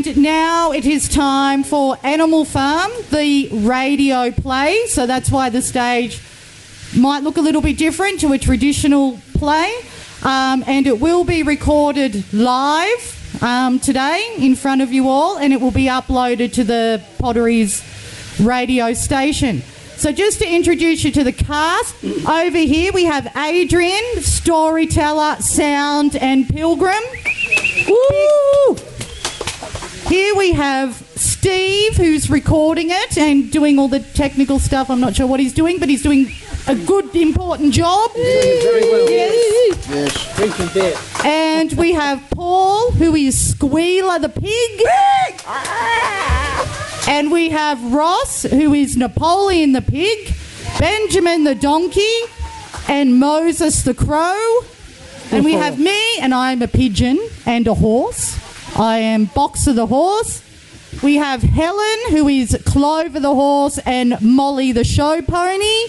And now it is time for Animal Farm, the radio play. So that's why the stage might look a little bit different to a traditional play. And it will be recorded live today in front of you all, and it will be uploaded to the Pottery's radio station. So just to introduce you to the cast, over here we have Adrian, storyteller, sound and pilgrim. Woo! Here we have Steve, who's recording it and doing all the technical stuff. I'm not sure what he's doing, but he's doing a good, important job. Very well. Yes. Yes. Drinking beer. And we have Paul, who is Squealer the pig. And we have Ross, who is Napoleon the pig, Benjamin the donkey, and Moses the crow. And we have me, and I'm a pigeon and a horse. I am Boxer the horse. We have Helen, who is Clover the horse, and Molly the show pony.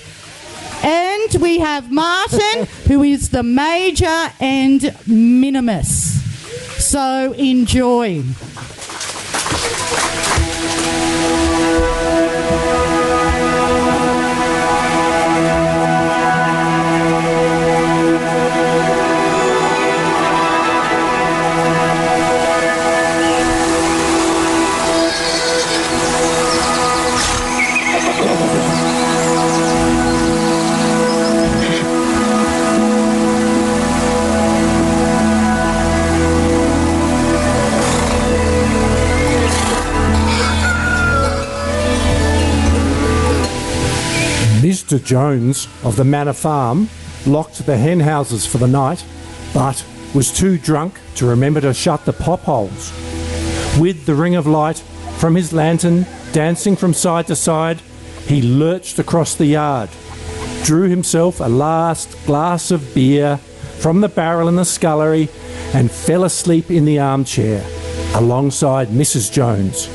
And we have Martin, who is the major and minimus. So enjoy. Mr. Jones of the Manor Farm locked the hen houses for the night, but was too drunk to remember to shut the pop holes. With the ring of light from his lantern dancing from side to side, he lurched across the yard, drew himself a last glass of beer from the barrel in the scullery, and fell asleep in the armchair alongside Mrs. Jones.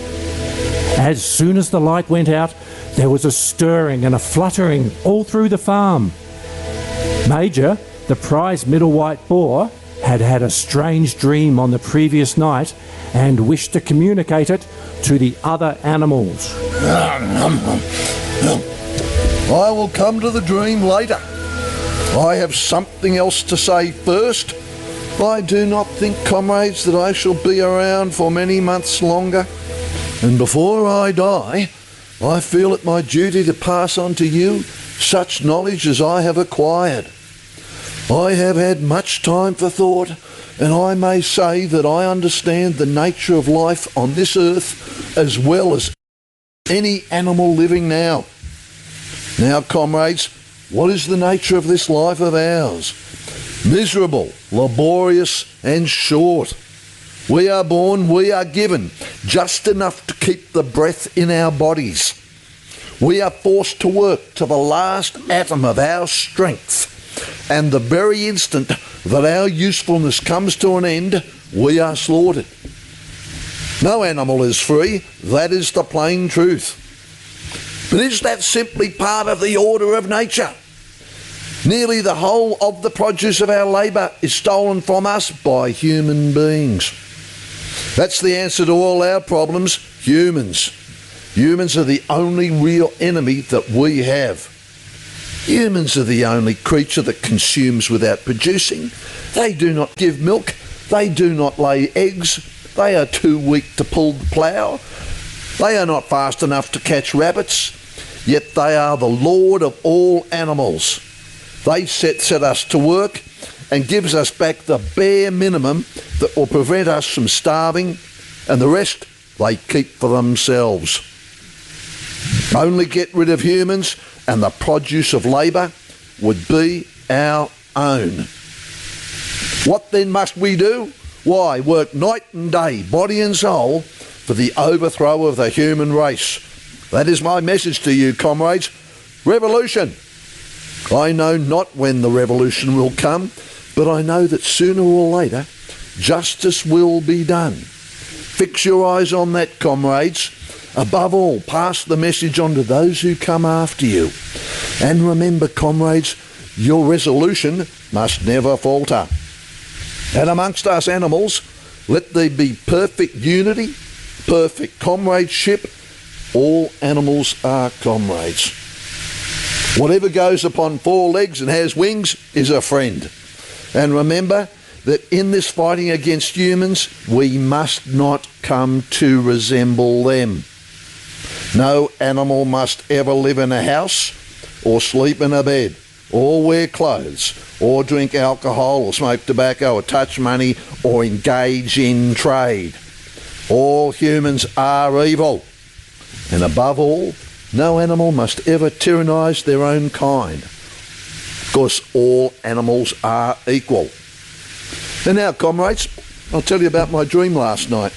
As soon as the light went out, there was a stirring and a fluttering all through the farm. Major, the prize middle white boar, had had a strange dream on the previous night and wished to communicate it to the other animals. I will come to the dream later. I have something else to say first. I do not think, comrades, that I shall be around for many months longer. And before I die, I feel it my duty to pass on to you such knowledge as I have acquired. I have had much time for thought, and I may say that I understand the nature of life on this earth as well as any animal living now. Now, comrades, what is the nature of this life of ours? Miserable, laborious, and short. We are born, we are given, just enough to keep the breath in our bodies. We are forced to work to the last atom of our strength, and the very instant that our usefulness comes to an end, we are slaughtered. No animal is free, that is the plain truth. But is that simply part of the order of nature? Nearly the whole of the produce of our labour is stolen from us by human beings. That's the answer to all our problems, humans. Humans are the only real enemy that we have. Humans are the only creature that consumes without producing. They do not give milk. They do not lay eggs. They are too weak to pull the plough. They are not fast enough to catch rabbits. Yet they are the lord of all animals. They set us to work and gives us back the bare minimum that will prevent us from starving, and the rest they keep for themselves. Only get rid of humans and the produce of labour would be our own. What then must we do? Why, work night and day, body and soul, for the overthrow of the human race. That is my message to you, comrades. Revolution! I know not when the revolution will come, but I know that sooner or later justice will be done. Fix your eyes on that, comrades. Above all, pass the message on to those who come after you. And remember, comrades, your resolution must never falter. And amongst us animals, let there be perfect unity, perfect comradeship. All animals are comrades. Whatever goes upon four legs and has wings is a friend. And remember that in this fighting against humans, we must not come to resemble them. No animal must ever live in a house, or sleep in a bed, or wear clothes, or drink alcohol, or smoke tobacco, or touch money, or engage in trade. All humans are evil. And above all, no animal must ever tyrannise their own kind, because all animals are equal. And now, comrades, I'll tell you about my dream last night.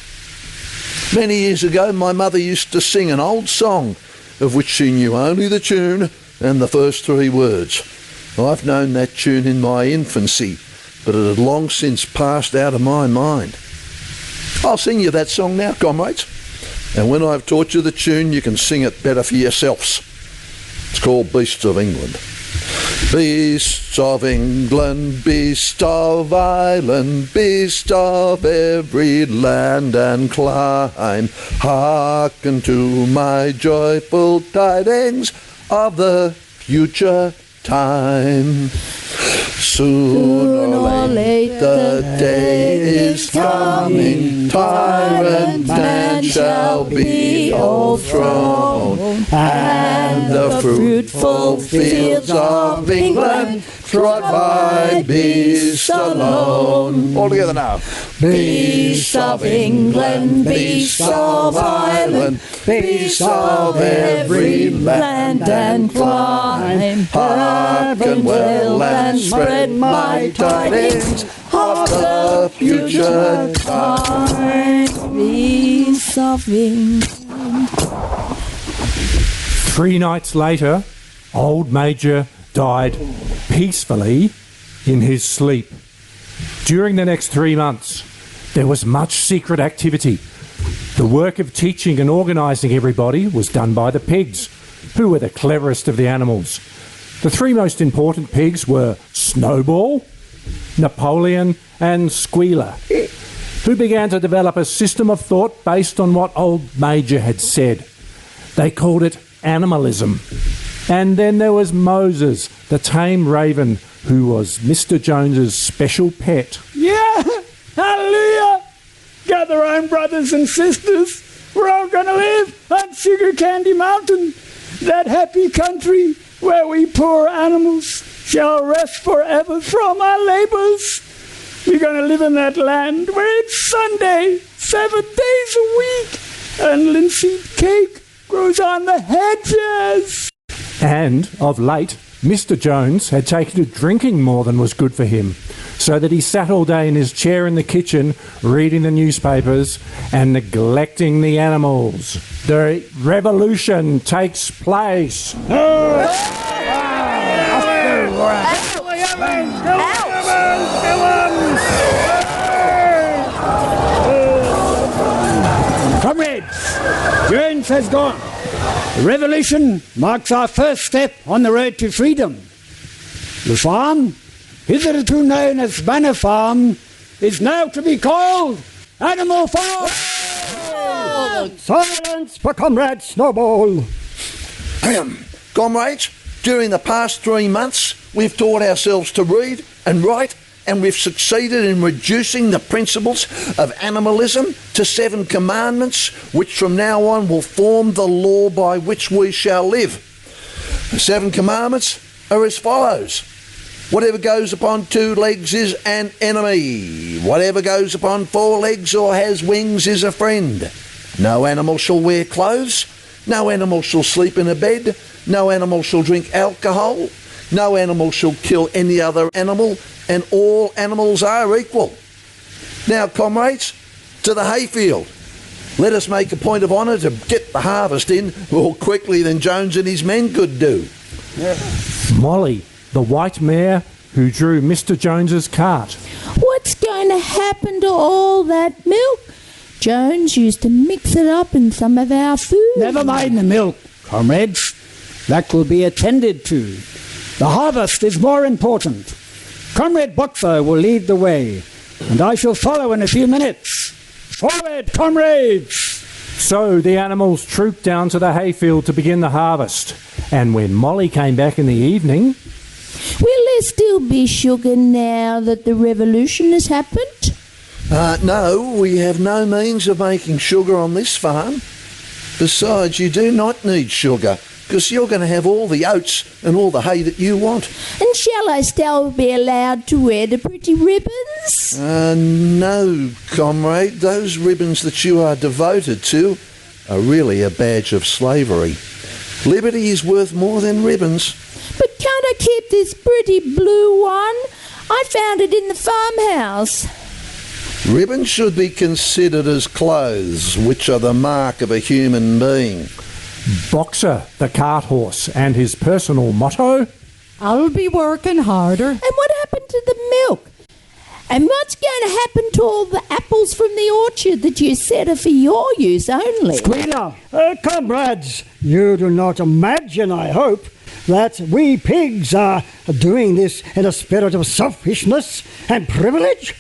Many years ago, my mother used to sing an old song of which she knew only the tune and the first three words. I've known that tune in my infancy, but it had long since passed out of my mind. I'll sing you that song now, comrades, and when I've taught you the tune, you can sing it better for yourselves. It's called Beasts of England. Beasts of England, beasts of Ireland, beasts of every land and clime, hearken to my joyful tidings of the future time. Soon or late the day is coming, tyrant man shall be overthrown, and the fruitful fields of England trod by beasts alone. All together now. Beasts of England, beasts of Ireland, beasts of every land and clime, hearken well and spread my tidings of the future time. Beasts of England. 3 nights later, old Major died peacefully in his sleep. During the next 3 months, there was much secret activity. The work of teaching and organising everybody was done by the pigs, who were the cleverest of the animals. The 3 most important pigs were Snowball, Napoleon and Squealer, who began to develop a system of thought based on what old Major had said. They called it animalism. And then there was Moses, the tame raven, who was Mr. Jones's special pet. Yeah! Hallelujah! Gather round, brothers and sisters. We're all going to live on Sugar Candy Mountain, that happy country where we poor animals shall rest forever from our labours. We're going to live in that land where it's Sunday, 7 days a week, and linseed cake grows on the hedges. And, of late, Mr. Jones had taken to drinking more than was good for him, so that he sat all day in his chair in the kitchen, reading the newspapers and neglecting the animals. The revolution takes place. Comrades, Jones has gone. The revolution marks our first step on the road to freedom. The farm, hitherto known as Manor Farm, is now to be called Animal Farm. Silence for Comrade Snowball. Comrades, during the past 3 months, we've taught ourselves to read and write, and we've succeeded in reducing the principles of animalism to 7 commandments, which from now on will form the law by which we shall live. The 7 commandments are as follows. Whatever goes upon 2 legs is an enemy. Whatever goes upon 4 legs or has wings is a friend. No animal shall wear clothes. No animal shall sleep in a bed. No animal shall drink alcohol. No animal shall kill any other animal, and all animals are equal. Now, comrades, to the hayfield. Let us make a point of honour to get the harvest in more quickly than Jones and his men could do. Molly, the white mare who drew Mr. Jones's cart. What's going to happen to all that milk? Jones used to mix it up in some of our food. Never mind the milk, comrades. That will be attended to. The harvest is more important. Comrade Boxer will lead the way, and I shall follow in a few minutes. Forward, comrades! So the animals trooped down to the hayfield to begin the harvest. And when Molly came back in the evening... Will there still be sugar now that the revolution has happened? No, we have no means of making sugar on this farm. Besides, you do not need sugar, because you're going to have all the oats and all the hay that you want. And shall I still be allowed to wear the pretty ribbons? No, comrade. Those ribbons that you are devoted to are really a badge of slavery. Liberty is worth more than ribbons. But can't I keep this pretty blue one? I found it in the farmhouse. Ribbons should be considered as clothes, which are the mark of a human being. Boxer, the cart horse, and his personal motto... I'll be working harder. And what happened to the milk? And what's going to happen to all the apples from the orchard that you said are for your use only? Squealer, comrades, you do not imagine, I hope, that we pigs are doing this in a spirit of selfishness and privilege.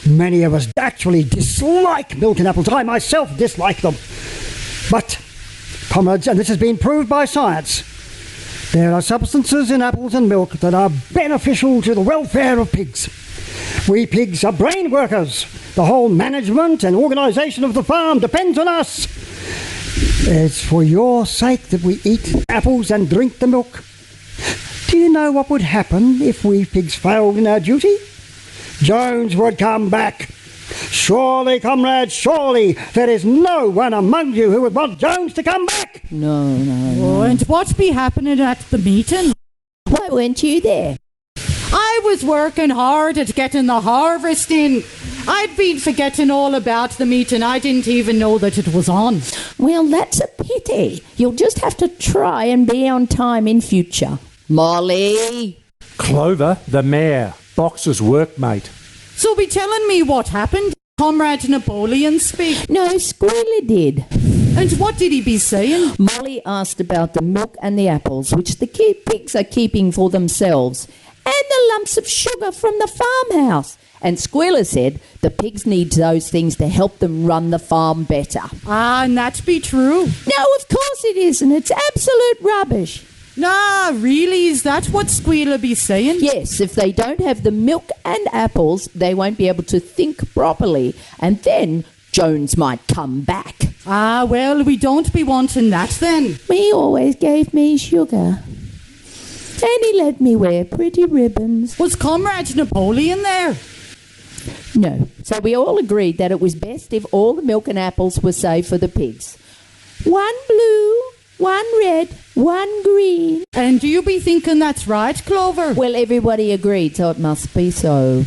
Many of us actually dislike milk and apples. I myself dislike them. But, comrades, and this has been proved by science, there are substances in apples and milk that are beneficial to the welfare of pigs. We pigs are brain workers. The whole management and organisation of the farm depends on us. It's for your sake that we eat apples and drink the milk. Do you know what would happen if we pigs failed in our duty? Jones would come back. Surely, comrades, surely there is no one among you who would want Jones to come back. No. Oh, and what's be happening at the meeting? Why weren't you there? I was working hard at getting the harvest in. I'd been forgetting all about the meeting. I didn't even know that it was on. Well, that's a pity. You'll just have to try and be on time in future. Molly! Clover, the mare, Boxer's workmate. So be telling me what happened. Comrade Napoleon speak. No, Squealer did. And what did he be saying? Molly asked about the milk and the apples, which the pigs are keeping for themselves, and the lumps of sugar from the farmhouse. And Squealer said the pigs need those things to help them run the farm better. Ah, and that be true. No, of course it isn't. It's absolute rubbish. Nah, really? Is that what Squealer be saying? Yes, if they don't have the milk and apples, they won't be able to think properly. And then Jones might come back. Ah, well, we don't be wanting that then. He always gave me sugar. And he let me wear pretty ribbons. Was Comrade Napoleon there? No. So we all agreed that it was best if all the milk and apples were saved for the pigs. One blue, one red, one green. And do you be thinking that's right, Clover? Well, everybody agreed, so it must be so.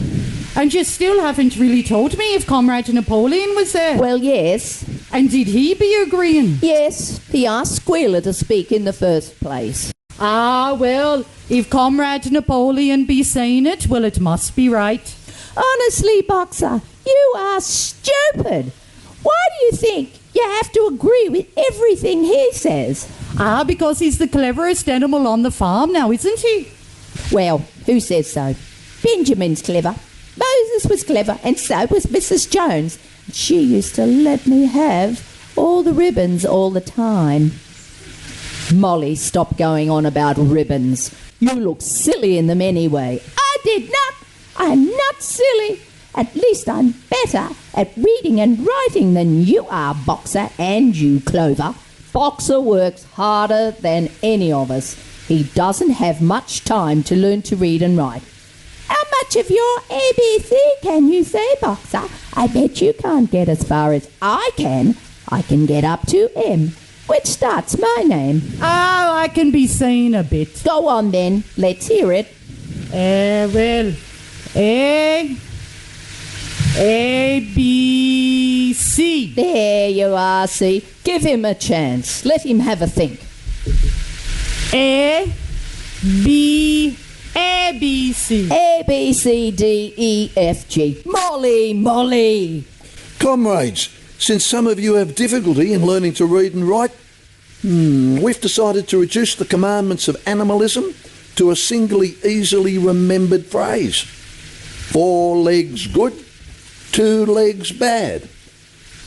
And you still haven't really told me if Comrade Napoleon was there. Well, yes. And did he be agreeing? Yes, he asked Squealer to speak in the first place. Ah, well, if Comrade Napoleon be saying it, well, it must be right. Honestly, Boxer, you are stupid. Why do you think you have to agree with everything he says? Ah, because he's the cleverest animal on the farm now, isn't he? Well, who says so? Benjamin's clever. Moses was clever, and so was Mrs. Jones. She used to let me have all the ribbons all the time. Molly, stop going on about ribbons. You look silly in them anyway. I did not. I'm not silly. At least I'm better at reading and writing than you are, Boxer, and you, Clover. Boxer works harder than any of us. He doesn't have much time to learn to read and write. How much of your ABC can you say, Boxer? I bet you can't get as far as I can. I can get up to M, which starts my name. Ah, I can be saying a bit. Go on then. Let's hear it. Well, A, B, C. There you are, see. Give him a chance. Let him have a think. A, B, C. A, B, C, D, E, F, G. Molly. Comrades, since some of you have difficulty in learning to read and write, we've decided to reduce the commandments of animalism to a singly easily remembered phrase. 4 legs good, 2 legs bad.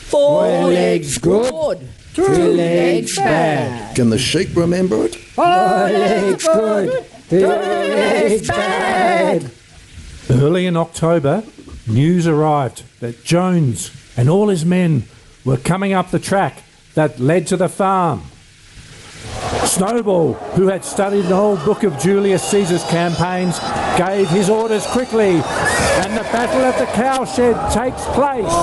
Four legs good, two legs bad. Can the sheep remember it? Four legs good, two legs bad. Early in October, news arrived that Jones and all his men were coming up the track that led to the farm. Snowball, who had studied the whole book of Julius Caesar's campaigns, gave his orders quickly, and the Battle of the Cowshed takes place.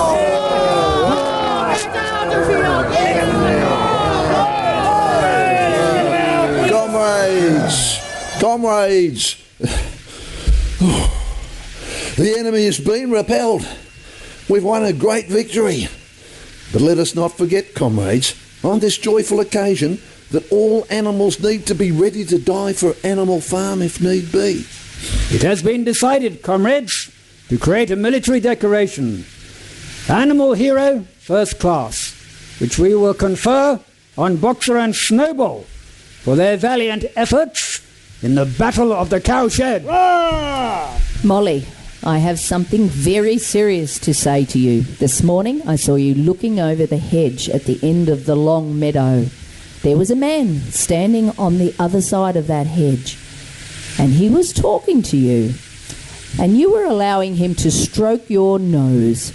Comrades! The enemy has been repelled. We've won a great victory. But let us not forget, comrades, on this joyful occasion, that all animals need to be ready to die for Animal Farm if need be. It has been decided, comrades, to create a military decoration, Animal Hero First Class, which we will confer on Boxer and Snowball for their valiant efforts in the Battle of the Cowshed. Molly, I have something very serious to say to you. This morning I saw you looking over the hedge at the end of the long meadow. There was a man standing on the other side of that hedge, and he was talking to you, and you were allowing him to stroke your nose.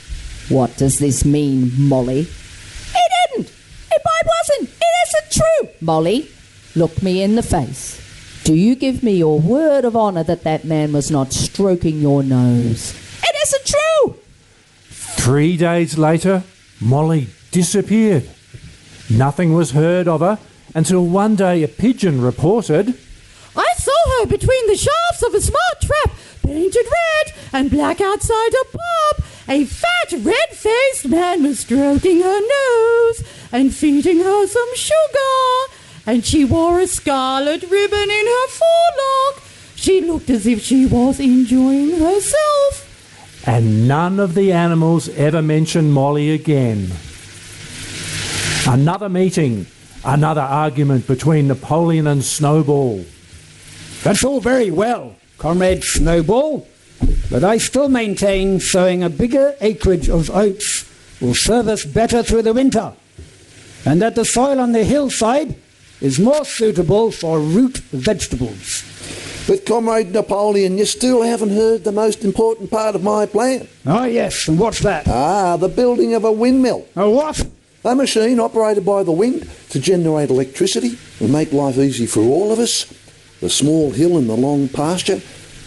What does this mean, Molly? He didn't! I wasn't! It isn't true! Molly, look me in the face. Do you give me your word of honour that that man was not stroking your nose? It isn't true! 3 days later, Molly disappeared. Nothing was heard of her until one day a pigeon reported, I saw her between the shafts of a smart trap, painted red and black outside a pub. A fat, red-faced man was stroking her nose and feeding her some sugar. And she wore a scarlet ribbon in her forelock. She looked as if she was enjoying herself. and none of the animals ever mentioned Molly again. Another meeting, another argument between Napoleon and Snowball. That's all very well, Comrade Snowball, but I still maintain sowing a bigger acreage of oats will serve us better through the winter, and that the soil on the hillside is more suitable for root vegetables. But, Comrade Napoleon, you still haven't heard the most important part of my plan. Oh, yes, and what's that? The building of a windmill. A what? A machine operated by the wind to generate electricity and make life easy for all of us. The small hill in the long pasture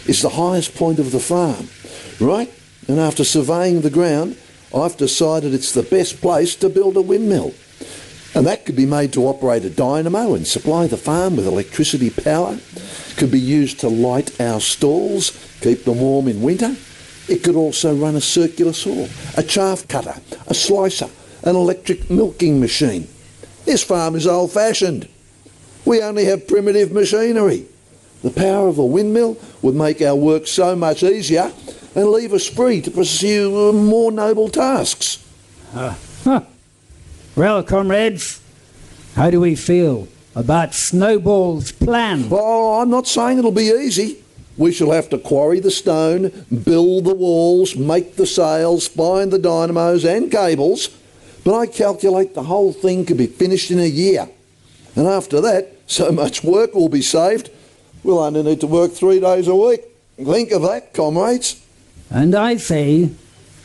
is the highest point of the farm, right? And after surveying the ground, I've decided it's the best place to build a windmill. And that could be made to operate a dynamo and supply the farm with electricity power. Could be used to light our stalls, keep them warm in winter. It could also run a circular saw, a chaff cutter, a slicer, an electric milking machine. This farm is old-fashioned. We only have primitive machinery. The power of a windmill would make our work so much easier and leave us free to pursue more noble tasks. Well, comrades, how do we feel about Snowball's plan? Oh, I'm not saying it'll be easy. We shall have to quarry the stone, build the walls, make the sails, find the dynamos and cables, but I calculate the whole thing could be finished in a year. And after that, so much work will be saved, we'll only need to work 3 days a week. Think of that, comrades. And I say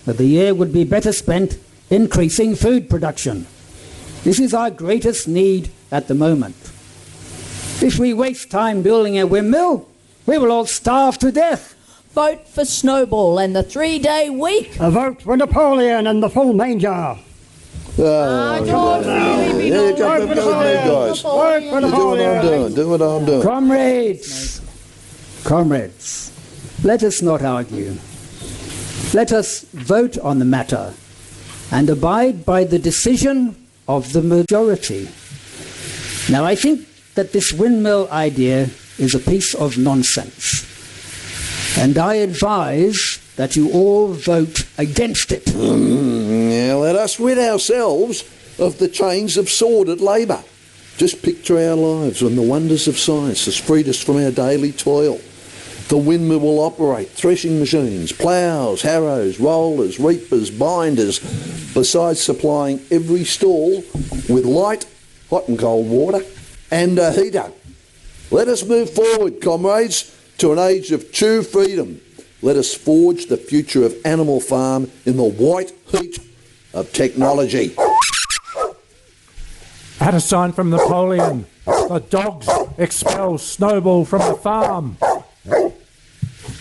that the year would be better spent increasing food production. This is our greatest need at the moment. If we waste time building a windmill, we will all starve to death. Vote for Snowball and the 3-day week. A vote for Napoleon and the full manger. Guys. Do what I'm doing. Do what I'm doing. Comrades, let us not argue. Let us vote on the matter and abide by the decision of the majority. Now, I think that this windmill idea is a piece of nonsense, and I advise that you all vote against it. Let us rid ourselves of the chains of sordid labour. Just picture our lives when the wonders of science has freed us from our daily toil. The windmill will operate threshing machines, ploughs, harrows, rollers, reapers, binders, besides supplying every stall with light, hot and cold water, and a heater. Let us move forward, comrades, to an age of true freedom. Let us forge the future of Animal Farm in the white heat of technology. At a sign from Napoleon, the dogs expel Snowball from the farm.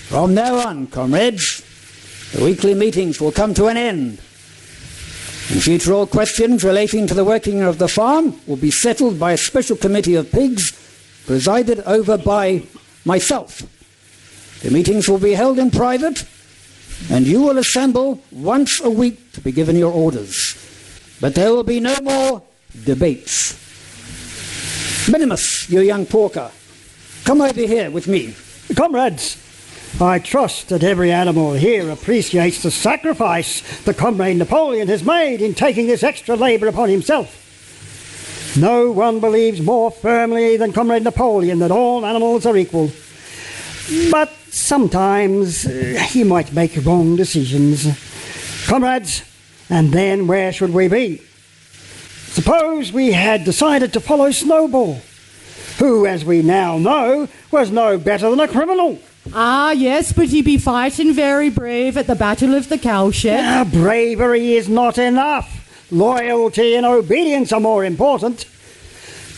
From now on, comrades, the weekly meetings will come to an end. In future, all questions relating to the working of the farm will be settled by a special committee of pigs presided over by myself. The meetings will be held in private, and you will assemble once a week to be given your orders. But there will be no more debates. Minimus, you young porker, come over here with me. Comrades, I trust that every animal here appreciates the sacrifice the Comrade Napoleon has made in taking this extra labour upon himself. No one believes more firmly than Comrade Napoleon that all animals are equal. But sometimes he might make wrong decisions. Comrades, and then where should we be? Suppose we had decided to follow Snowball, who, as we now know, was no better than a criminal. Ah, yes, but he'd be fighting very brave at the Battle of the Cowshed. Bravery is not enough. Loyalty and obedience are more important.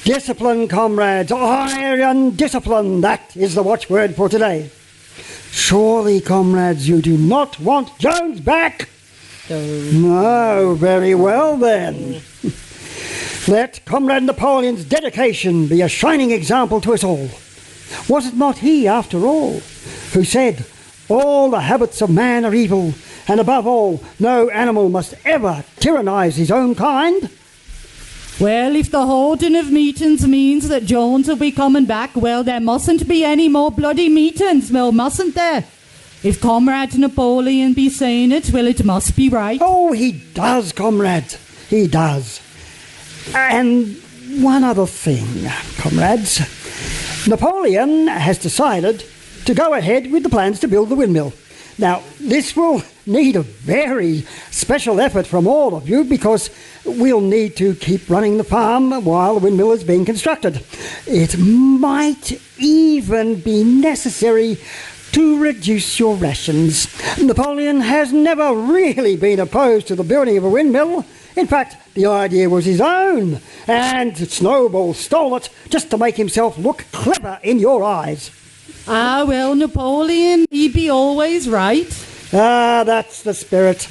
Discipline, comrades, iron discipline, that is the watchword for today. Surely, comrades, you do not want Jones back? No, very well then. Let Comrade Napoleon's dedication be a shining example to us all. Was it not he, after all, who said, all the habits of man are evil, and above all, no animal must ever tyrannise his own kind? Well, if the holding of meetings means that Jones will be coming back, well, there mustn't be any more bloody meetings, well, mustn't there? If Comrade Napoleon be saying it, well, it must be right. Oh, he does, comrades, he does. And one other thing, comrades. Napoleon has decided to go ahead with the plans to build the windmill. Now, this will need a very special effort from all of you because we'll need to keep running the farm while the windmill is being constructed. It might even be necessary to reduce your rations. Napoleon has never really been opposed to the building of a windmill. In fact, the idea was his own, and Snowball stole it just to make himself look clever in your eyes. Ah, well, Napoleon, he'd be always right. Ah, that's the spirit.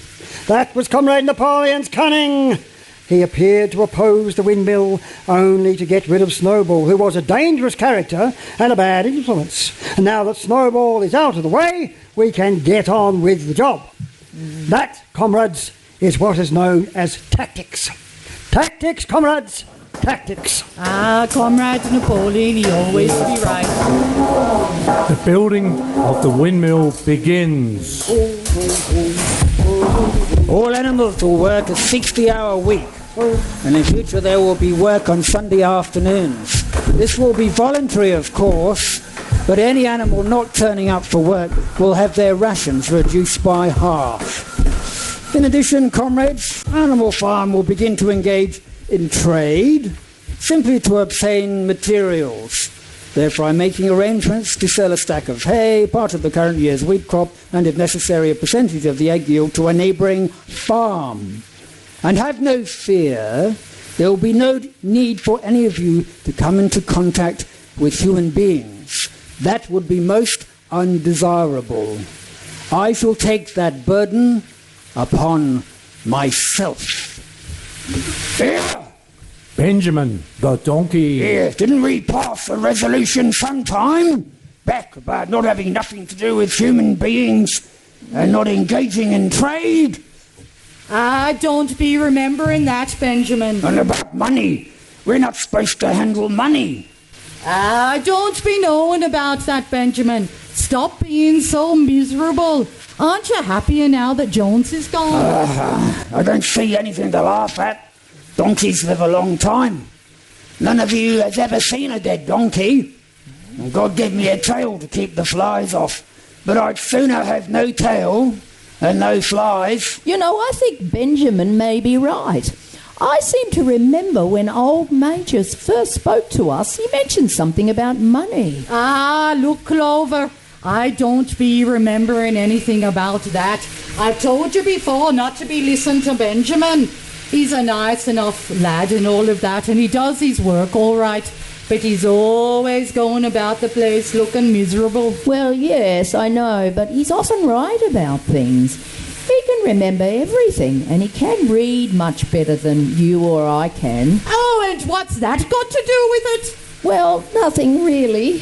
That was Comrade Napoleon's cunning. He appeared to oppose the windmill only to get rid of Snowball, who was a dangerous character and a bad influence. And now that Snowball is out of the way, we can get on with the job. That, comrades, is what is known as tactics. Tactics, comrades, tactics. Ah, Comrade Napoleon, he always be right. The building of the windmill begins. All animals will work a 60-hour week, and in future there will be work on Sunday afternoons. This will be voluntary, of course, but any animal not turning up for work will have their rations reduced by half. In addition, comrades, Animal Farm will begin to engage in trade, simply to obtain materials. Therefore, I'm making arrangements to sell a stack of hay, part of the current year's wheat crop, and if necessary, a percentage of the egg yield to a neighbouring farm. And have no fear, there will be no need for any of you to come into contact with human beings. That would be most undesirable. I shall take that burden upon myself. Benjamin, the donkey. Yes, didn't we pass a resolution sometime back about not having nothing to do with human beings and not engaging in trade? Ah, don't be remembering that, Benjamin. And about money. We're not supposed to handle money. Ah, don't be knowing about that, Benjamin. Stop being so miserable. Aren't you happier now that Jones is gone? I don't see anything to laugh at. Donkeys live a long time. None of you has ever seen a dead donkey. And God gave me a tail to keep the flies off. But I'd sooner have no tail than no flies. You know, I think Benjamin may be right. I seem to remember when old Majors first spoke to us, he mentioned something about money. Ah, look, Clover, I don't be remembering anything about that. I've told you before not to be listening to Benjamin. He's a nice enough lad and all of that, and he does his work all right, but he's always going about the place looking miserable. Well, yes, I know, but he's often right about things. He can remember everything, and he can read much better than you or I can. Oh, and what's that got to do with it? Well, nothing really.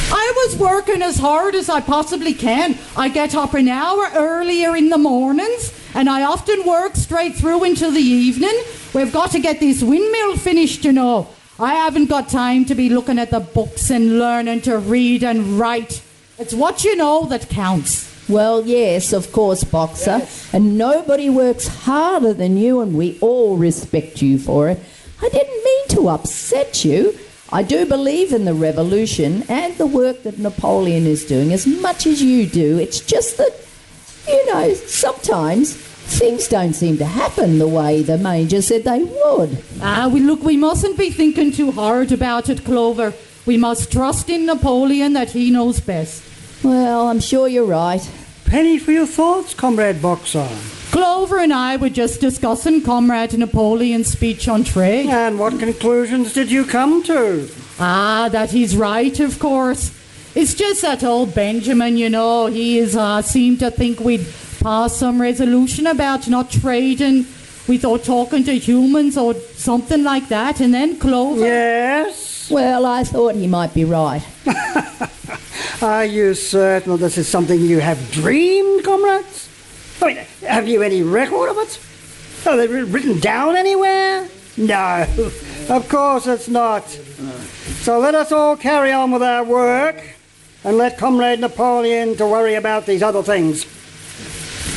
I was working as hard as I possibly can. I get up an hour earlier in the mornings, and I often work straight through until the evening. We've got to get this windmill finished, you know. I haven't got time to be looking at the books and learning to read and write. It's what you know that counts. Well, yes, of course, Boxer. Yes. And nobody works harder than you, and we all respect you for it. I didn't mean to upset you. I do believe in the revolution and the work that Napoleon is doing as much as you do. It's just that, you know, sometimes things don't seem to happen the way the Major said they would. We mustn't be thinking too hard about it, Clover. We must trust in Napoleon that he knows best. Well, I'm sure you're right. Penny for your thoughts, Comrade Boxer. Clover and I were just discussing Comrade Napoleon's speech on trade. And what conclusions did you come to? That he's right, of course. It's just that old Benjamin, you know, he seemed to think we'd pass some resolution about not trading without talking to humans or something like that, and then Clover... Yes? Well, I thought he might be right. Are you certain this is something you have dreamed, comrades? I mean, have you any record of it? Are they written down anywhere? No, of course it's not. So let us all carry on with our work and let Comrade Napoleon to worry about these other things.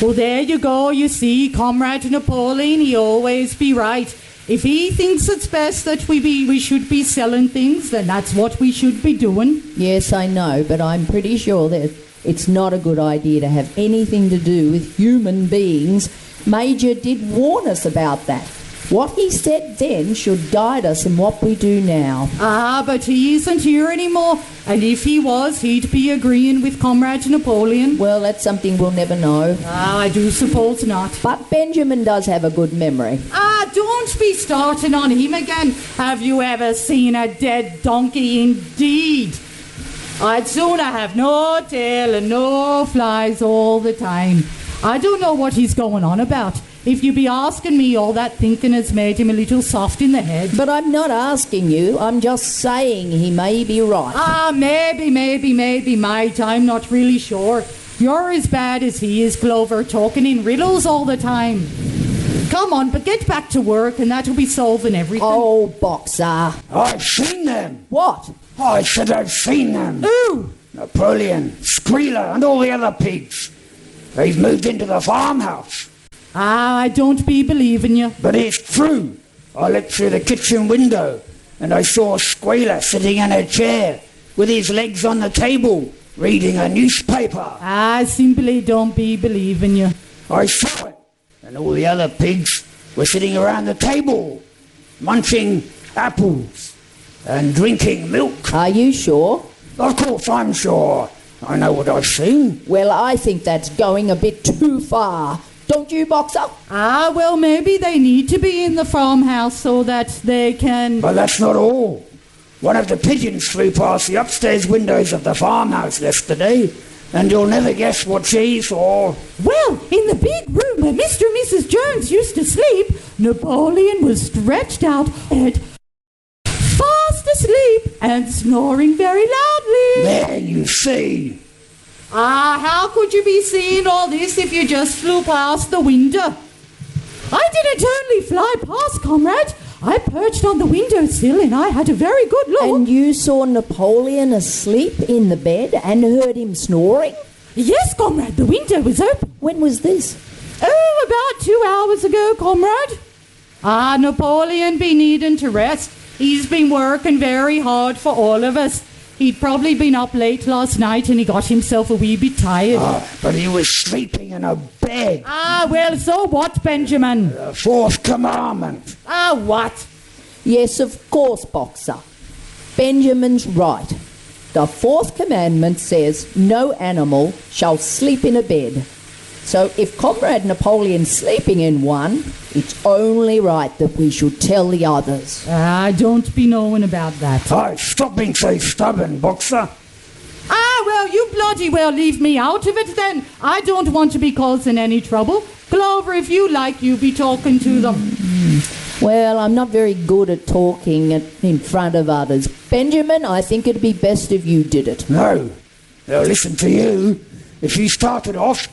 Well, there you go, you see, Comrade Napoleon, he always be right. If he thinks it's best that we should be selling things, then that's what we should be doing. Yes, I know, but I'm pretty sure that it's not a good idea to have anything to do with human beings. Major did warn us about that. What he said then should guide us in what we do now. But he isn't here anymore. And if he was, he'd be agreeing with Comrade Napoleon. Well, that's something we'll never know. I do suppose not. But Benjamin does have a good memory. Don't be starting on him again. Have you ever seen a dead donkey indeed? I'd sooner have no tail and no flies all the time. I don't know what he's going on about. If you be asking me, all that thinking has made him a little soft in the head. But I'm not asking you. I'm just saying he may be right. Maybe, mate. I'm not really sure. You're as bad as he is, Clover, talking in riddles all the time. Come on, but get back to work and that'll be solving everything. Oh, Boxer. I've seen them. What? I said I've seen them. Who? Napoleon, Squealer, and all the other pigs. They've moved into the farmhouse. I don't be believing you. But it's true. I looked through the kitchen window and I saw Squealer sitting in a chair with his legs on the table reading a newspaper. I simply don't be believing you. I saw it. And all the other pigs were sitting around the table, munching apples and drinking milk. Are you sure? Of course I'm sure. I know what I've seen. Well, I think that's going a bit too far. Don't you, Boxer? Well, maybe they need to be in the farmhouse so that they can... But that's not all. One of the pigeons flew past the upstairs windows of the farmhouse yesterday, and you'll never guess what she saw. Well, in the big room where Mr. and Mrs. Jones used to sleep, Napoleon was stretched out and fast asleep and snoring very loudly. There you see. How could you be seeing all this if you just flew past the window? I didn't only fly past, comrade. I perched on the windowsill and I had a very good look. And you saw Napoleon asleep in the bed and heard him snoring? Yes, comrade, the window was open. When was this? About 2 hours ago, comrade. Napoleon be needing to rest. He's been working very hard for all of us. He'd probably been up late last night and he got himself a wee bit tired. But he was sleeping in a bed. Well, so what, Benjamin? The fourth commandment. What? Yes, of course, Boxer. Benjamin's right. The fourth commandment says no animal shall sleep in a bed. So if Comrade Napoleon's sleeping in one, it's only right that we should tell the others. I don't be knowing about that. Stop being so stubborn, Boxer. Well, you bloody well leave me out of it then. I don't want to be causing any trouble. Clover, if you like, you be talking to them. Well, I'm not very good at talking in front of others. Benjamin, I think it'd be best if you did it. No, they'll listen to you. If you start it off,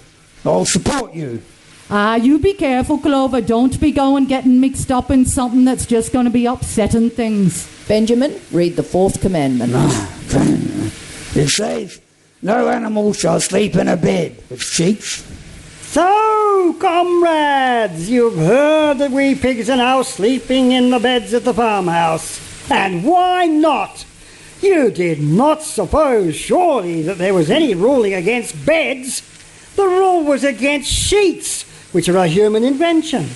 I'll support you. You be careful, Clover. Don't be getting mixed up in something that's just going to be upsetting things. Benjamin, read the fourth commandment. It says, no animal shall sleep in a bed with sheets. So, comrades, you've heard that we pigs are now sleeping in the beds at the farmhouse. And why not? You did not suppose, surely, that there was any ruling against beds. The rule was against sheets, which are a human invention.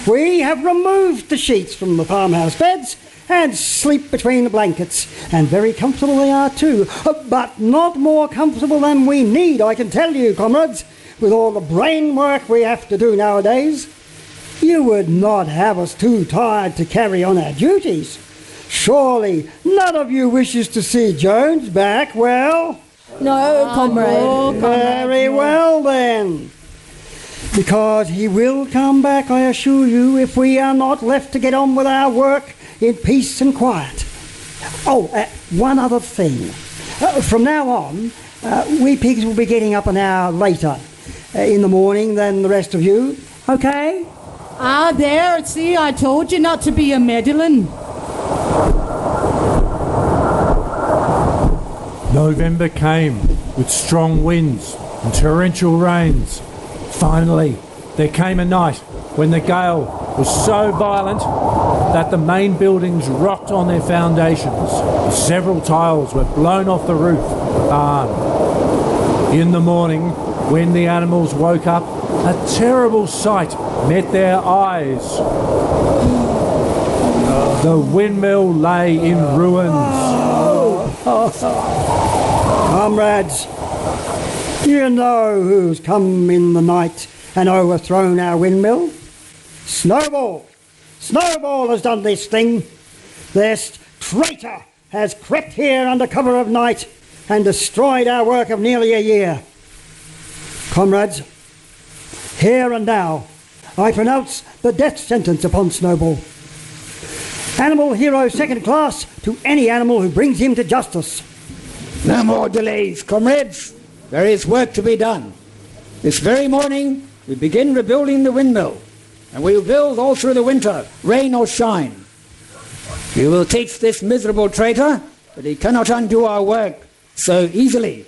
We have removed the sheets from the farmhouse beds and sleep between the blankets. And very comfortable they are too. But not more comfortable than we need, I can tell you, comrades, with all the brain work we have to do nowadays. You would not have us too tired to carry on our duties. Surely none of you wishes to see Jones back, well? No, comrade. Very well then. Because he will come back, I assure you, if we are not left to get on with our work in peace and quiet. One other thing. From now on, we pigs will be getting up an hour later in the morning than the rest of you, okay? There, see, I told you not to be a meddling. November came with strong winds and torrential rains. Finally, there came a night when the gale was so violent that the main buildings rocked on their foundations. Several tiles were blown off the roof of the barn. In the morning, when the animals woke up, a terrible sight met their eyes. The windmill lay in ruins. Comrades, you know who's come in the night and overthrown our windmill? Snowball! Snowball has done this thing. This traitor has crept here under cover of night and destroyed our work of nearly a year. Comrades, here and now, I pronounce the death sentence upon Snowball. Animal hero second class to any animal who brings him to justice. No more delays, comrades. There is work to be done. This very morning, we begin rebuilding the windmill, and we will build all through the winter, rain or shine. We will teach this miserable traitor that he cannot undo our work so easily.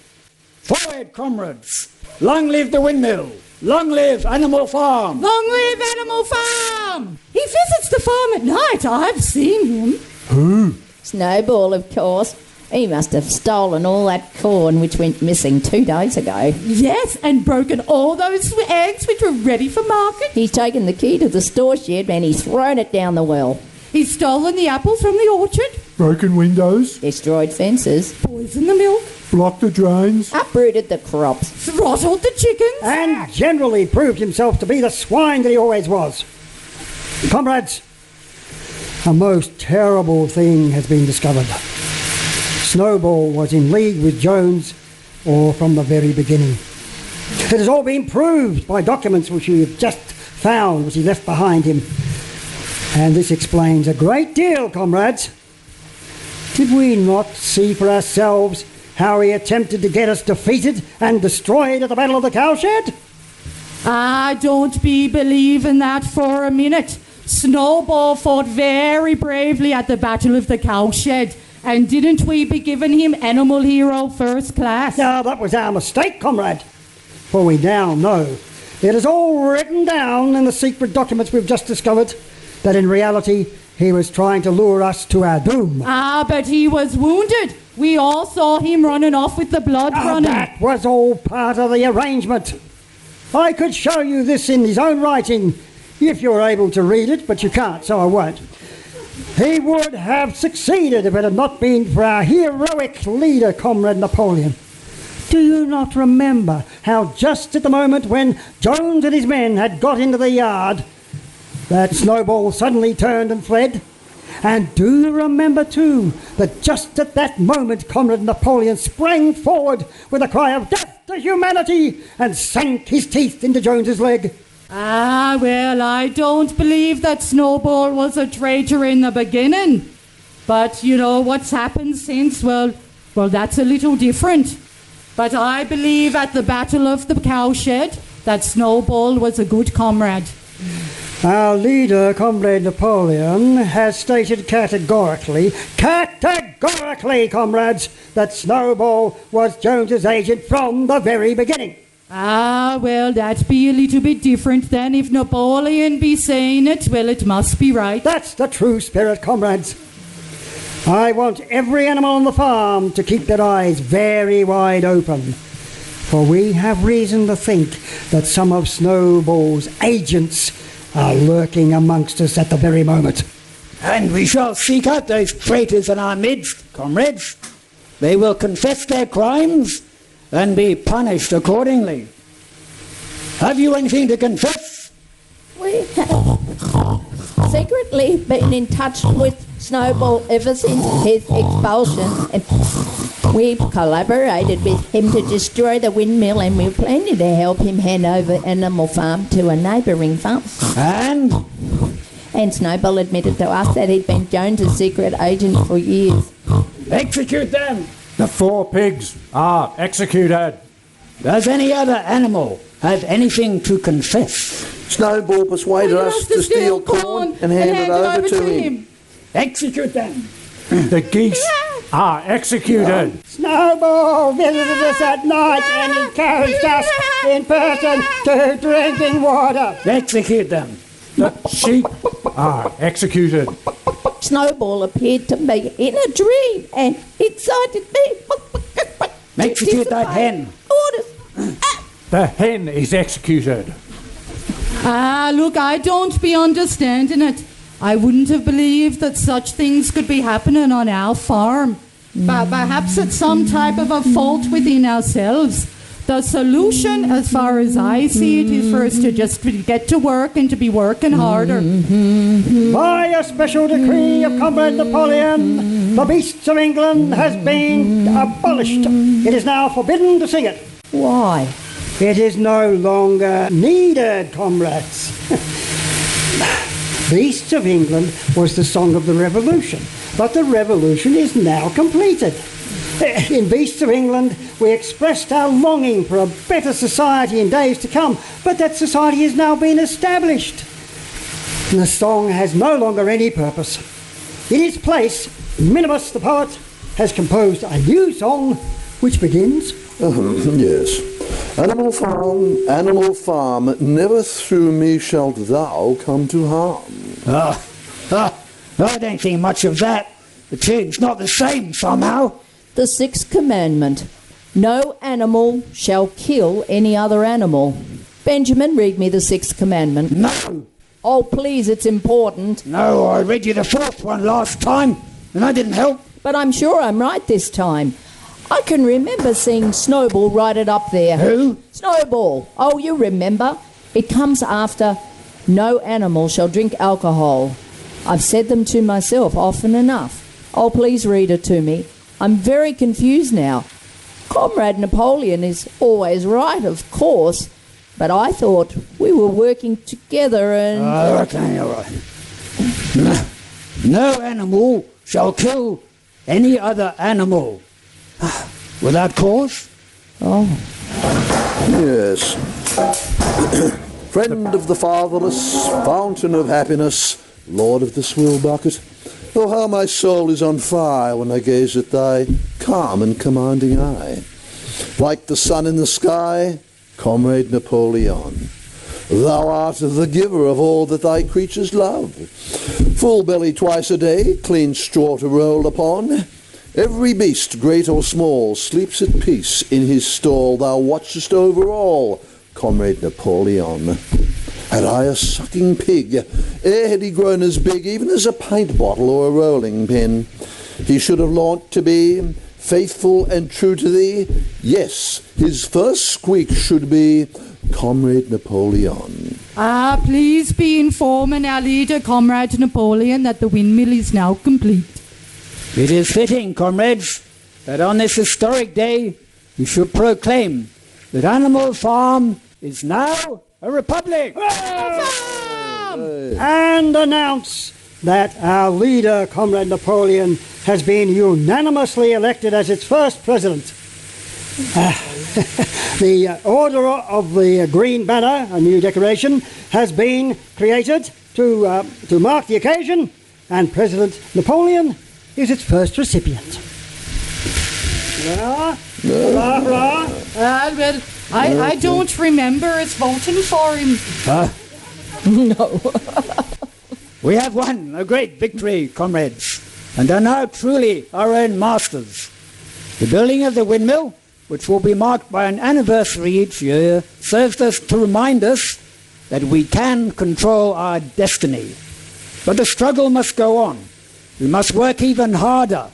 Forward, comrades! Long live the windmill! Long live Animal Farm! Long live Animal Farm! He visits the farm at night. I've seen him. Who? Snowball, of course. He must have stolen all that corn which went missing 2 days ago. Yes, and broken all those eggs which were ready for market. He's taken the key to the store shed and he's thrown it down the well. He's stolen the apples from the orchard. Broken windows, Destroyed fences. Poisoned the milk. blocked the drains, Uprooted the crops. Throttled the chickens. And generally proved himself to be the swine that he always was. Comrades, a most terrible thing has been discovered. Snowball was in league with Jones, or from the very beginning. It has all been proved by documents which we have just found, which he left behind him. And this explains a great deal, comrades. Did we not see for ourselves how he attempted to get us defeated and destroyed at the Battle of the Cowshed? I don't be believing that for a minute. Snowball fought very bravely at the Battle of the Cowshed. And didn't we be giving him Animal Hero First Class? Now, that was our mistake, comrade. For we now know it is all written down in the secret documents we've just discovered that in reality he was trying to lure us to our doom. Ah, but he was wounded. We all saw him running off with the blood running. That was all part of the arrangement. I could show you this in his own writing if you were able to read it, but you can't, so I won't. He would have succeeded if it had not been for our heroic leader, Comrade Napoleon. Do you not remember how just at the moment when Jones and his men had got into the yard, that Snowball suddenly turned and fled? And do you remember too that just at that moment Comrade Napoleon sprang forward with a cry of death to humanity and sank his teeth into Jones's leg? Ah, well, I don't believe that Snowball was a traitor in the beginning. But, you know, what's happened since, well, that's a little different. But I believe at the Battle of the Cowshed that Snowball was a good comrade. Our leader, Comrade Napoleon, has stated categorically, comrades, that Snowball was Jones's agent from the very beginning. Ah, well, that'd be a little bit different then. If Napoleon be saying it, well, it must be right. That's the true spirit, comrades. I want every animal on the farm to keep their eyes very wide open, for we have reason to think that some of Snowball's agents are lurking amongst us at the very moment. And we shall seek out those traitors in our midst, comrades. They will confess their crimes and be punished accordingly. Have you anything to confess? We have secretly been in touch with Snowball ever since his expulsion, and we've collaborated with him to destroy the windmill, and we're planning to help him hand over Animal Farm to a neighbouring farm. And Snowball admitted to us that he'd been Jones's secret agent for years. Execute them! The 4 pigs are executed. Does any other animal have anything to confess? Snowball persuaded us to steal corn and hand it over to him. Execute them! The geese are executed. Snowball visited us at night and encouraged us in person to drinking water. Execute them! The sheep are executed. Snowball appeared to me in a dream and incited me. Execute that hen! Orders! The hen is executed. Ah, look, I don't be understanding it. I wouldn't have believed that such things could be happening on our farm. But perhaps it's some type of a fault within ourselves. The solution, as far as I see it, is for us to just get to work and to be working harder. By a special decree of Comrade Napoleon, the Beasts of England has been abolished. It is now forbidden to sing it. Why? It is no longer needed, comrades. Beasts of England was the song of the Revolution, but the Revolution is now completed. In Beasts of England, we expressed our longing for a better society in days to come, but that society has now been established. And the song has no longer any purpose. In its place, Minimus the poet has composed a new song which begins... Yes. Animal farm, never through me shalt thou come to harm. I don't think much of that. The tune's not the same somehow. The 6th commandment. No animal shall kill any other animal. Benjamin, read me the 6th commandment. No. Oh, please, it's important. No, I read you the 4th one last time, and that didn't help. But I'm sure I'm right this time. I can remember seeing Snowball write it up there. Who? Snowball. Oh, you remember. It comes after, no animal shall drink alcohol. I've said them to myself often enough. Oh, please read it to me. I'm very confused now. Comrade Napoleon is always right, of course, but I thought we were working together and... Okay, all right. No animal shall kill any other animal. Without cause? Oh. Yes. Friend of the fatherless, fountain of happiness, lord of the swill bucket. Oh, how my soul is on fire when I gaze at thy calm and commanding eye. Like the sun in the sky, Comrade Napoleon. Thou art the giver of all that thy creatures love. Full belly twice a day, clean straw to roll upon. Every beast, great or small, sleeps at peace in his stall. Thou watchest over all, Comrade Napoleon. Had I a sucking pig, ere had he grown as big even as a pint bottle or a rolling pin, he should have learnt to be faithful and true to thee. Yes, his first squeak should be, Comrade Napoleon. Please be informing our leader, Comrade Napoleon, that the windmill is now complete. It is fitting, comrades, that on this historic day we should proclaim that Animal Farm is now a republic. And announce that our leader, Comrade Napoleon, has been unanimously elected as its first president. The Order of the Green Banner, a new decoration, has been created to mark the occasion, and President Napoleon is its first recipient. Hurrah, hurrah, hurrah. Well, I don't remember us voting for him. No. We have won a great victory, comrades, and are now truly our own masters. The building of the windmill, which will be marked by an anniversary each year, serves us to remind us that we can control our destiny. But the struggle must go on. We must work even harder.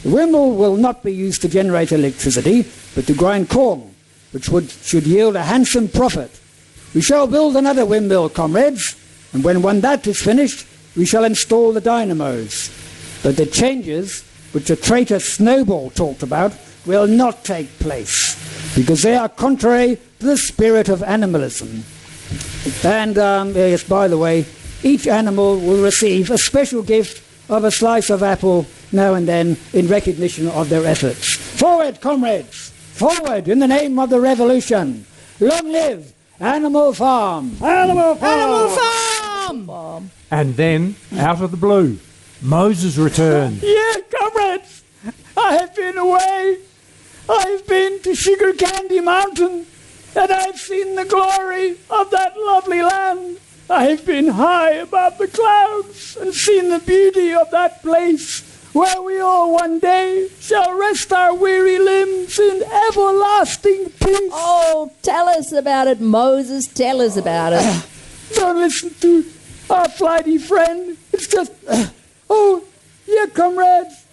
The windmill will not be used to generate electricity, but to grind corn, which should yield a handsome profit. We shall build another windmill, comrades, and when that is finished, we shall install the dynamos. But the changes which the traitor Snowball talked about will not take place, because they are contrary to the spirit of animalism. And, yes, by the way, each animal will receive a special gift of a slice of apple now and then in recognition of their efforts. Forward, comrades! Forward in the name of the revolution! Long live Animal Farm! Animal Farm! Animal Farm! And then, out of the blue, Moses returned. Yeah, comrades! I have been away. I've been to Sugar Candy Mountain, and I've seen the glory of that lovely land. I have been high above the clouds and seen the beauty of that place where we all one day shall rest our weary limbs in everlasting peace. Oh, tell us about it, Moses. Tell us about it. Don't listen to our flighty friend. It's just... oh, yeah, comrades.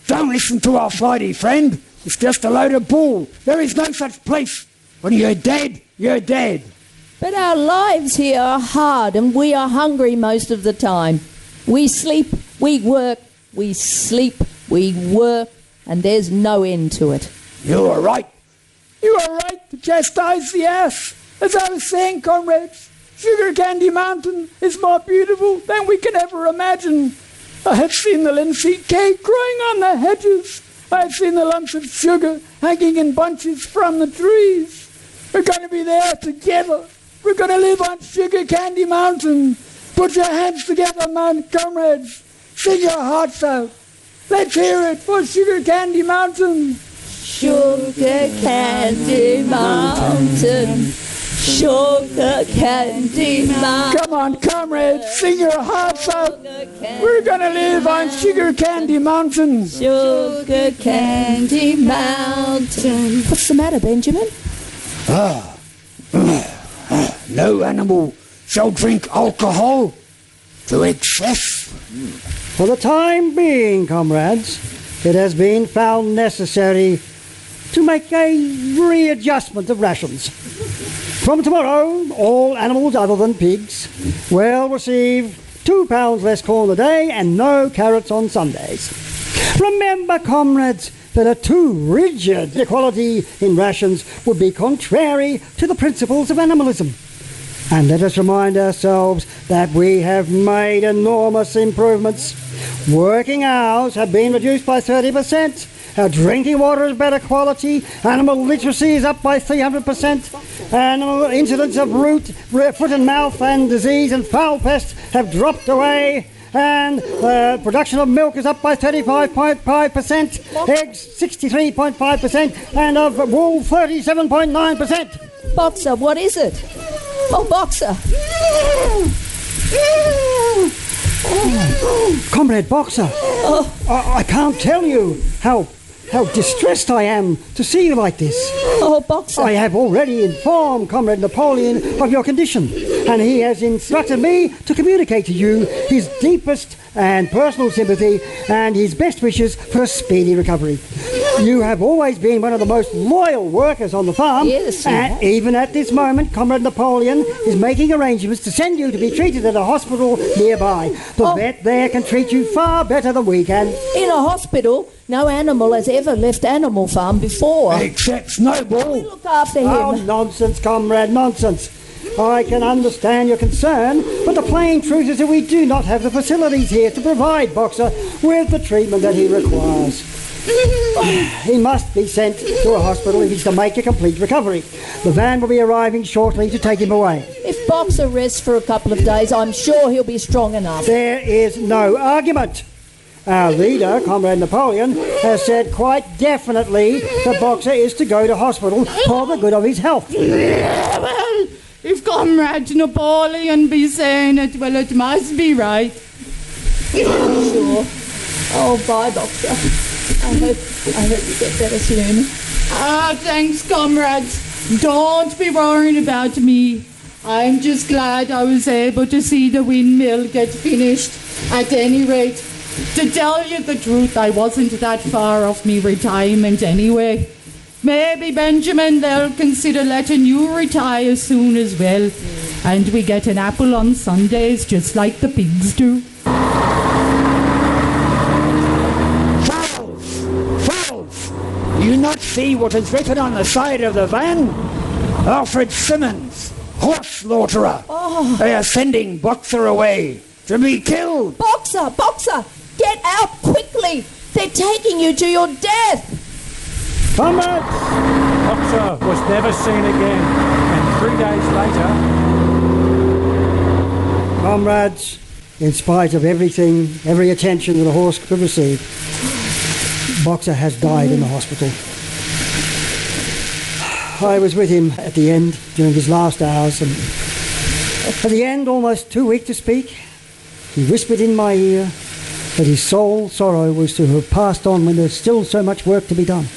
Don't listen to our flighty friend. It's just a load of bull. There is no such place. When you're dead, you're dead. But our lives here are hard and we are hungry most of the time. We sleep, we work, we sleep, we work, and there's no end to it. You are right. You are right to chastise the ass. As I was saying, comrades, Sugar Candy Mountain is more beautiful than we can ever imagine. I have seen the linseed cake growing on the hedges. I have seen the lumps of sugar hanging in bunches from the trees. We're going to be there together. We're going to live on Sugar Candy Mountain. Put your hands together, man, comrades. Sing your hearts out. Let's hear it for Sugar Candy Mountain. Sugar Candy Mountain. Sugar Candy Mountain. Come on, comrades, sing your hearts out. We're going to live on Sugar Candy Mountain. Sugar Candy Mountain. What's the matter, Benjamin? No animal shall drink alcohol to excess. For the time being, comrades, it has been found necessary to make a readjustment of rations. From tomorrow, all animals other than pigs will receive 2 pounds less corn a day and no carrots on Sundays. Remember, comrades, that a too rigid equality in rations would be contrary to the principles of animalism. And let us remind ourselves that we have made enormous improvements. Working hours have been reduced by 30%. Our drinking water is better quality. Animal literacy is up by 300%. Animal incidents of foot and mouth and disease and foul pests have dropped away. And the production of milk is up by 35.5%, eggs 63.5%, and of wool 37.9%. Boxer, what is it? Oh, Boxer. Comrade Boxer, I can't tell you how distressed I am to see you like this. Oh, Boxer. I have already informed Comrade Napoleon of your condition, and he has instructed me to communicate to you his deepest and personal sympathy and his best wishes for a speedy recovery. You have always been one of the most loyal workers on the farm, Yes, and even at this moment, Comrade Napoleon is making arrangements to send you to be treated at a hospital nearby. The vet there can treat you far better than we can. In a hospital? No animal has ever left Animal Farm before. Except Snowball. Look after him. Oh, nonsense, comrade, nonsense. I can understand your concern, but the plain truth is that we do not have the facilities here to provide Boxer with the treatment that he requires. He must be sent to a hospital if he's to make a complete recovery. The van will be arriving shortly to take him away. If Boxer rests for a couple of days, I'm sure he'll be strong enough. There is no argument. Our leader, Comrade Napoleon, has said quite definitely that Boxer is to go to hospital for the good of his health. Well, if Comrade Napoleon be saying it, well, it must be right. Sure. Oh, bye, Boxer. I hope you get better soon. Ah, thanks, comrades. Don't be worrying about me. I'm just glad I was able to see the windmill get finished. At any rate, to tell you the truth, I wasn't that far off me retirement anyway. Maybe, Benjamin, they'll consider letting you retire soon as well. And we get an apple on Sundays just like the pigs do. Fowls! Do you not see what is written on the side of the van? Alfred Symonds, horse slaughterer. They are sending Boxer away to be killed. Boxer! Boxer! Get out quickly! They're taking you to your death! Comrades! Boxer was never seen again, and 3 days later... Comrades, in spite of everything, every attention that a horse could receive, Boxer has died in the hospital. I was with him at the end, during his last hours, and at the end, almost too weak to speak, he whispered in my ear that his sole sorrow was to have passed on when there's still so much work to be done.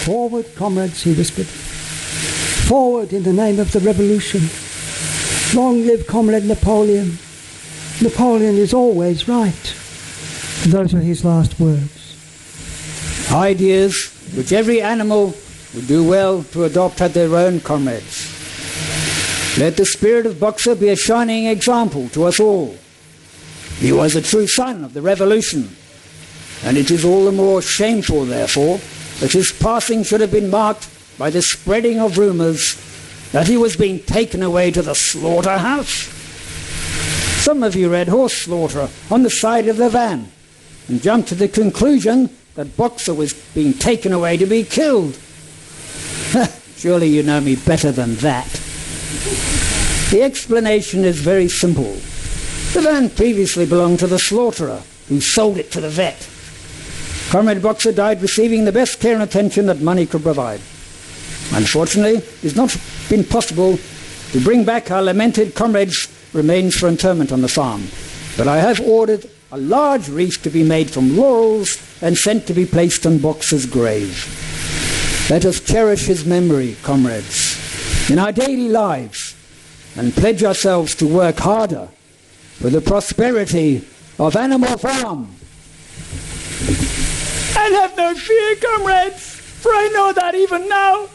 Forward, comrades, he whispered. Forward in the name of the revolution. Long live Comrade Napoleon. Napoleon is always right. Those were his last words. Ideas which every animal would do well to adopt at their own, comrades. Let the spirit of Boxer be a shining example to us all. He was a true son of the revolution, and it is all the more shameful, therefore, that his passing should have been marked by the spreading of rumours that he was being taken away to the slaughterhouse. Some of you read horse slaughter on the side of the van and jumped to the conclusion that Boxer was being taken away to be killed. Surely you know me better than that. The explanation is very simple. The van previously belonged to the slaughterer, who sold it to the vet. Comrade Boxer died receiving the best care and attention that money could provide. Unfortunately, it has not been possible to bring back our lamented comrade's remains for interment on the farm, but I have ordered a large wreath to be made from laurels and sent to be placed on Boxer's grave. Let us cherish his memory, comrades, in our daily lives, and pledge ourselves to work harder for the prosperity of Animal Farm. And have no fear, comrades, for I know that even now,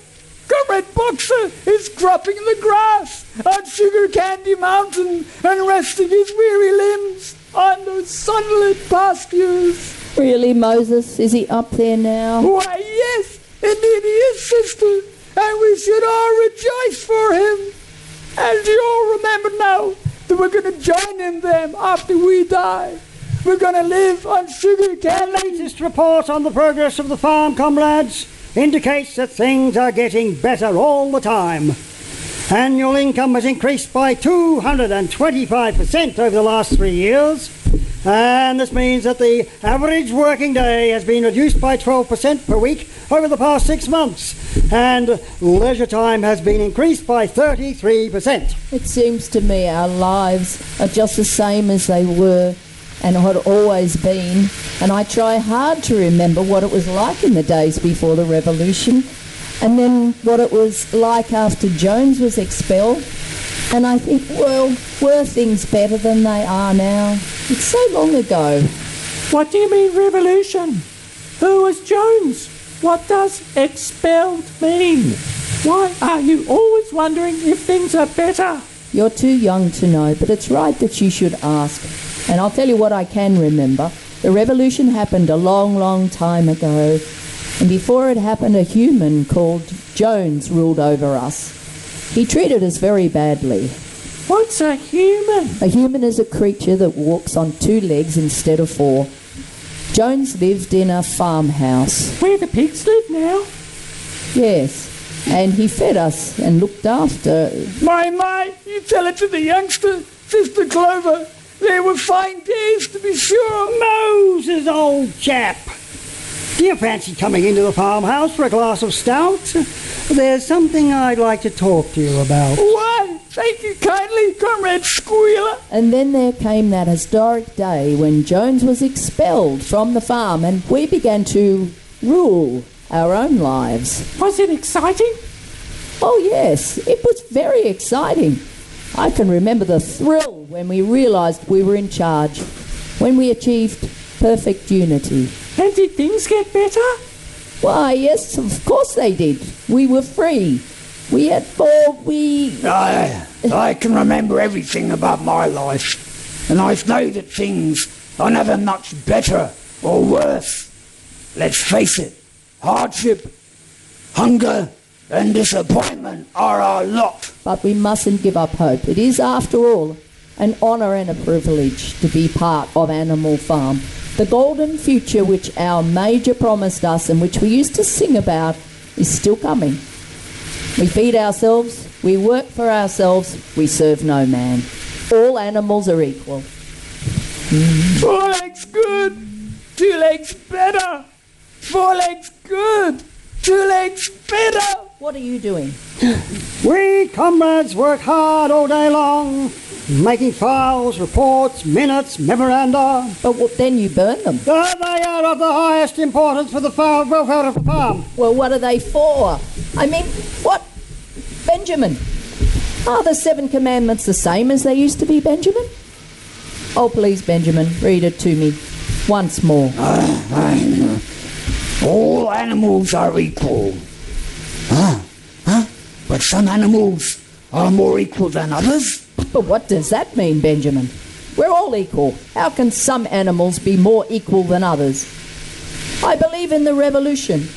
Comrade Boxer is cropping the grass on Sugar Candy Mountain and resting his weary limbs on those sunlit pastures. Really, Moses? Is he up there now? Why, yes, indeed he is, sister, and we should all rejoice for him. And you all remember now that we're going to join in them after we die. We're going to live on sugar candy. The latest report on the progress of the farm, comrades, indicates that things are getting better all the time. Annual income has increased by 225% over the last 3 years, And this means that the average working day has been reduced by 12% per week over the past 6 months, and leisure time has been increased by 33%. It seems to me our lives are just the same as they were and had always been, and I try hard to remember what it was like in the days before the revolution, and then what it was like after Jones was expelled. And I think, well, were things better than they are now? It's so long ago. What do you mean revolution? Who was Jones? What does expelled mean? Why are you always wondering if things are better? You're too young to know, but it's right that you should ask. And I'll tell you what I can remember. The revolution happened a long, long time ago. And before it happened, a human called Jones ruled over us. He treated us very badly. What's a human? A human is a creature that walks on 2 legs instead of 4. Jones lived in a farmhouse. Where the pigs live now? Yes, and he fed us and looked after. My, you tell it to the youngster, Sister Clover. They were fine days, to be sure. Moses, old chap, do you fancy coming into the farmhouse for a glass of stout? There's something I'd like to talk to you about. Why, thank you kindly, Comrade Squealer. And then there came that historic day when Jones was expelled from the farm and we began to rule our own lives. Was it exciting? Oh yes, it was very exciting. I can remember the thrill when we realised we were in charge, when we achieved perfect unity. And did things get better? Why, yes, of course they did. We were free. We had I can remember everything about my life, and I know that things are never much better or worse. Let's face it, hardship, hunger, and disappointment are our lot. But we mustn't give up hope. It is, after all, an honour and a privilege to be part of Animal Farm. The golden future which our Major promised us and which we used to sing about is still coming. We feed ourselves, we work for ourselves, we serve no man. All animals are equal. 4 legs good, 2 legs better. 4 legs good, 2 legs better. What are you doing? We comrades work hard all day long, making files, reports, minutes, memoranda. But then you burn them. They are of the highest importance for the welfare of the farm. Well, what are they for? I mean, what? Benjamin, are the 7 commandments the same as they used to be, Benjamin? Oh, please, Benjamin, read it to me once more. All animals are equal. But some animals are more equal than others. But what does that mean, Benjamin? We're all equal. How can some animals be more equal than others? I believe in the revolution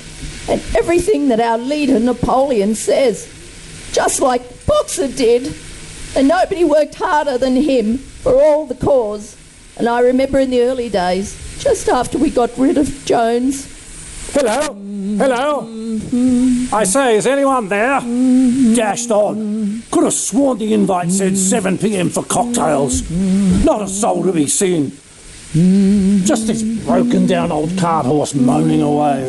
and everything that our leader Napoleon says, just like Boxer did. And nobody worked harder than him for all the cause. And I remember in the early days, just after we got rid of Jones. Hello? Hello? I say, is anyone there? Dashed on. Could have sworn the invite said 7 p.m. for cocktails. Not a soul to be seen. Just this broken down old cart horse moaning away.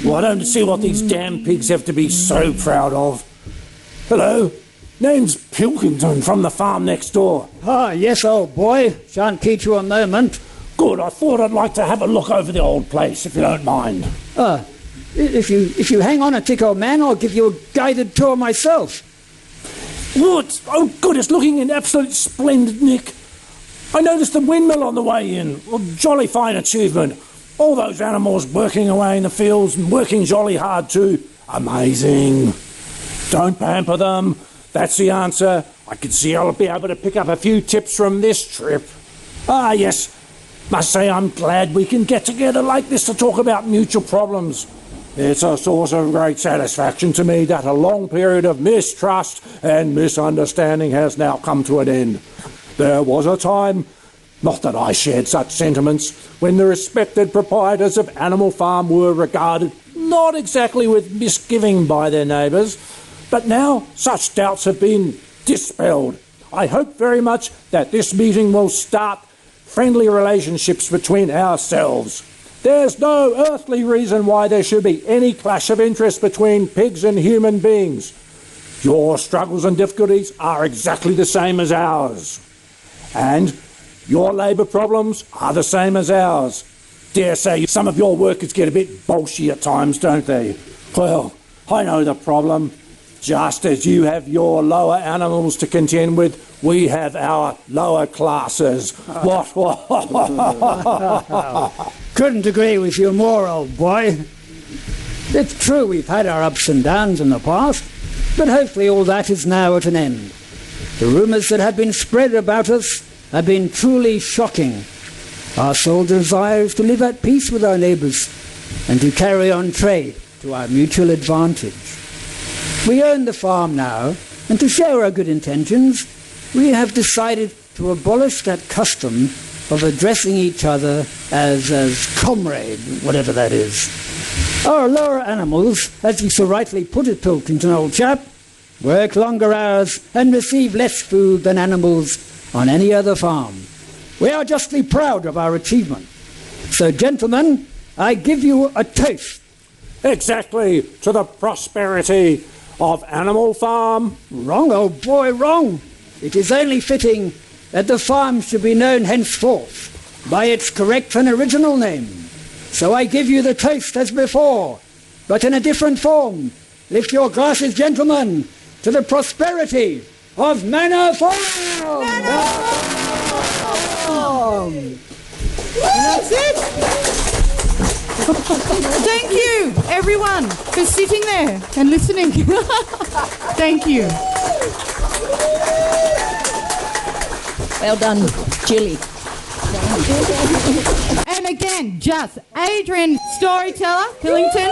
Well, I don't see what these damn pigs have to be so proud of. Hello? Name's Pilkington from the farm next door. Ah, yes, old boy. Shan't keep you a moment. Good, I thought I'd like to have a look over the old place, if you don't mind. If you hang on a tick, old man, I'll give you a guided tour myself. Good, it's looking in absolute splendid nick. I noticed the windmill on the way in. Well, jolly fine achievement. All those animals working away in the fields and working jolly hard too. Amazing. Don't pamper them. That's the answer. I can see I'll be able to pick up a few tips from this trip. Ah, yes. Must say I'm glad we can get together like this to talk about mutual problems. It's a source of great satisfaction to me that a long period of mistrust and misunderstanding has now come to an end. There was a time, not that I shared such sentiments, when the respected proprietors of Animal Farm were regarded not exactly with misgiving by their neighbours, but now such doubts have been dispelled. I hope very much that this meeting will start friendly relationships between ourselves. There's no earthly reason why there should be any clash of interest between pigs and human beings. Your struggles and difficulties are exactly the same as ours. And your labour problems are the same as ours. Dare say some of your workers get a bit bolshy at times, don't they? Well, I know the problem. Just as you have your lower animals to contend with, we have our lower classes. What? Couldn't agree with you more, old boy. It's true we've had our ups and downs in the past, but hopefully all that is now at an end. The rumours that have been spread about us have been truly shocking. Our sole desire is to live at peace with our neighbours and to carry on trade to our mutual advantage. We own the farm now, and to show our good intentions, we have decided to abolish that custom of addressing each other as comrade, whatever that is. Our lower animals, as you so rightly put it, Pilkington, old chap, work longer hours and receive less food than animals on any other farm. We are justly proud of our achievement. So, gentlemen, I give you a toast. Exactly, to the prosperity of Animal Farm. Wrong, old boy, wrong. It is only fitting that the farm should be known henceforth by its correct and original name. So I give you the toast as before, but in a different form. Lift your glasses, gentlemen, to the prosperity of Manor Farm! That's it. Thank you, everyone, for sitting there and listening. Thank you. Well done, Julie. And again, just Adrian, storyteller, Hillington.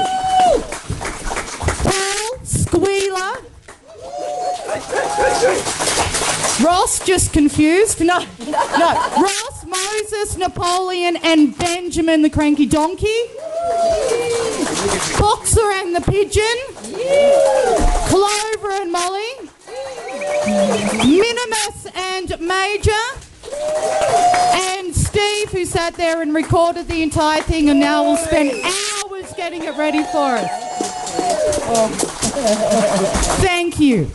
Paul, squealer. Ross, just confused. No. Ross, Moses, Napoleon, and Benjamin, the cranky donkey. Boxer and the pigeon. Clover and Molly. Minimus and Major. And Steve, who sat there and recorded the entire thing and now will spend hours getting it ready for us. Thank you.